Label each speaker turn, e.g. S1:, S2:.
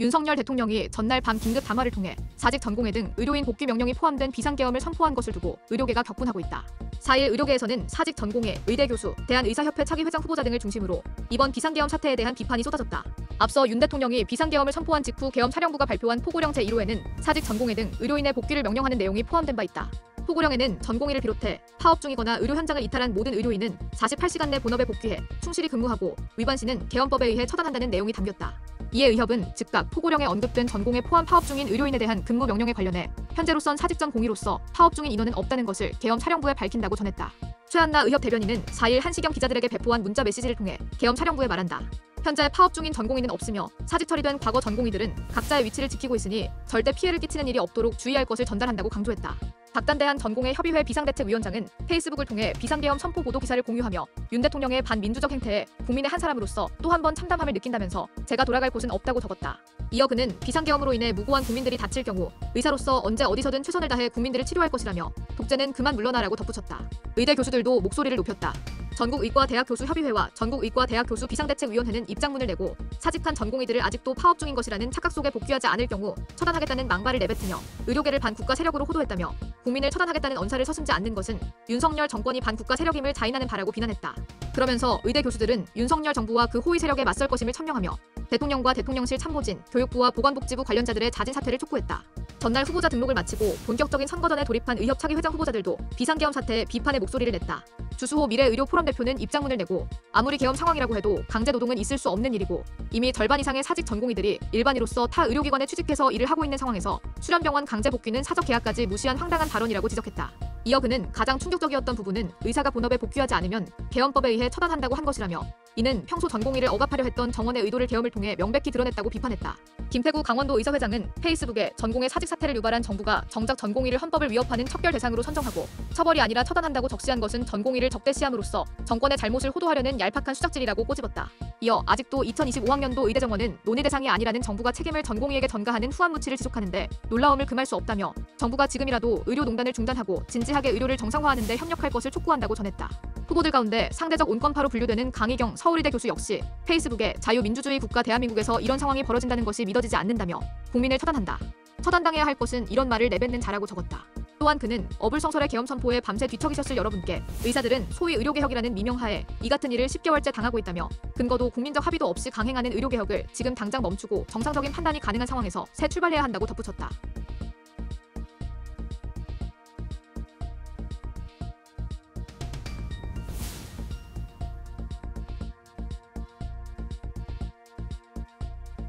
S1: 윤석열 대통령이 전날 밤 긴급 담화를 통해 사직 전공의 등 의료인 복귀 명령이 포함된 비상계엄을 선포한 것을 두고 의료계가 격분하고 있다. 4일 의료계에서는 사직 전공의 의대 교수, 대한의사협회 차기 회장 후보자 등을 중심으로 이번 비상계엄 사태에 대한 비판이 쏟아졌다. 앞서 윤 대통령이 비상계엄을 선포한 직후 계엄 사령부가 발표한 포고령 제1호에는 사직 전공의 등 의료인의 복귀를 명령하는 내용이 포함된 바 있다. 포고령에는 전공의를 비롯해 파업 중이거나 의료 현장을 이탈한 모든 의료인은 48시간 내 본업에 복귀해 충실히 근무하고 위반 시는 계엄법에 의해 처단한다는 내용이 담겼다. 이에 의협은 즉각 포고령에 언급된 전공에 포함 파업 중인 의료인에 대한 근무 명령에 관련해 현재로선 사직전 공의로서 파업 중인 인원은 없다는 것을 계엄 사령부에 밝힌다고 전했다. 최한나 의협 대변인은 4일 한시경 기자들에게 배포한 문자 메시지를 통해 계엄 사령부에 말한다. 현재 파업 중인 전공의는 없으며 사직 처리된 과거 전공의들은 각자의 위치를 지키고 있으니 절대 피해를 끼치는 일이 없도록 주의할 것을 전달한다고 강조했다. 박단대한 전공의 협의회 비상대책위원장은 페이스북을 통해 비상계엄 선포 보도 기사를 공유하며 윤 대통령의 반민주적 행태에 국민의 한 사람으로서 또 한 번 참담함을 느낀다면서 제가 돌아갈 곳은 없다고 적었다. 이어 그는 비상계엄으로 인해 무고한 국민들이 다칠 경우 의사로서 언제 어디서든 최선을 다해 국민들을 치료할 것이라며 독재는 그만 물러나라고 덧붙였다. 의대 교수들도 목소리를 높였다. 전국의과대학교수협의회와 전국의과대학교수 비상대책위원회는 입장문을 내고 사직한 전공의들을 아직도 파업 중인 것이라는 착각 속에 복귀하지 않을 경우 처단하겠다는 망발을 내뱉으며 의료계를 반국가 세력으로 호도했다며 국민을 처단하겠다는 언사를 서슴지 않는 것은 윤석열 정권이 반국가 세력임을 자인하는 바라고 비난했다. 그러면서 의대 교수들은 윤석열 정부와 그 호위 세력에 맞설 것임을 천명하며 대통령과 대통령실 참모진, 교육부와 보건복지부 관련자들의 자진 사퇴를 촉구했다. 전날 후보자 등록을 마치고 본격적인 선거전에 돌입한 의협 차기 회장 후보자들도 비상계엄 사태에 비판의 목소리를 냈다. 주수호 미래의료포럼 대표는 입장문을 내고 아무리 계엄 상황이라고 해도 강제노동은 있을 수 없는 일이고 이미 절반 이상의 사직 전공의들이 일반의로서 타 의료기관에 취직해서 일을 하고 있는 상황에서 수련병원 강제 복귀는 사적 계약까지 무시한 황당한 발언이라고 지적했다. 이어 그는 가장 충격적이었던 부분은 의사가 본업에 복귀하지 않으면 계엄법에 의해 처단한다고 한 것이라며 이는 평소 전공의를 억압하려 했던 정원의 의도를 계엄을 통해 명백히 드러냈다고 비판했다. 김태구 강원도 의사회장은 페이스북에 전공의 사직 사태를 유발한 정부가 정작 전공의를 헌법을 위협하는 척결 대상으로 선정하고 처벌이 아니라 처단한다고 적시한 것은 전공의를 적대시함으로써 정권의 잘못을 호도하려는 얄팍한 수작질이라고 꼬집었다. 이어 아직도 2025학년도 의대 정원은 논의 대상이 아니라는 정부가 책임을 전공의에게 전가하는 후한무치를 지속하는데 놀라움을 금할 수 없다며 정부가 지금이라도 의료농단을 중단하고 진지하게 의료를 정상화하는 데 협력할 것을 촉구한다고 전했다. 후보들 가운데 상대적 온건파로 분류되는 강희경 서울의대 교수 역시 페이스북에 자유민주주의 국가 대한민국에서 이런 상황이 벌어진다는 것이 믿어지지 않는다며 국민을 처단한다. 처단당해야 할 것은 이런 말을 내뱉는 자라고 적었다. 또한 그는 어불성설의 계엄 선포에 밤새 뒤척이셨을 여러분께 의사들은 소위 의료개혁이라는 미명하에 이 같은 일을 10개월째 당하고 있다며 근거도 국민적 합의도 없이 강행하는 의료개혁을 지금 당장 멈추고 정상적인 판단이 가능한 상황에서 새 출발해야 한다고 덧붙였다.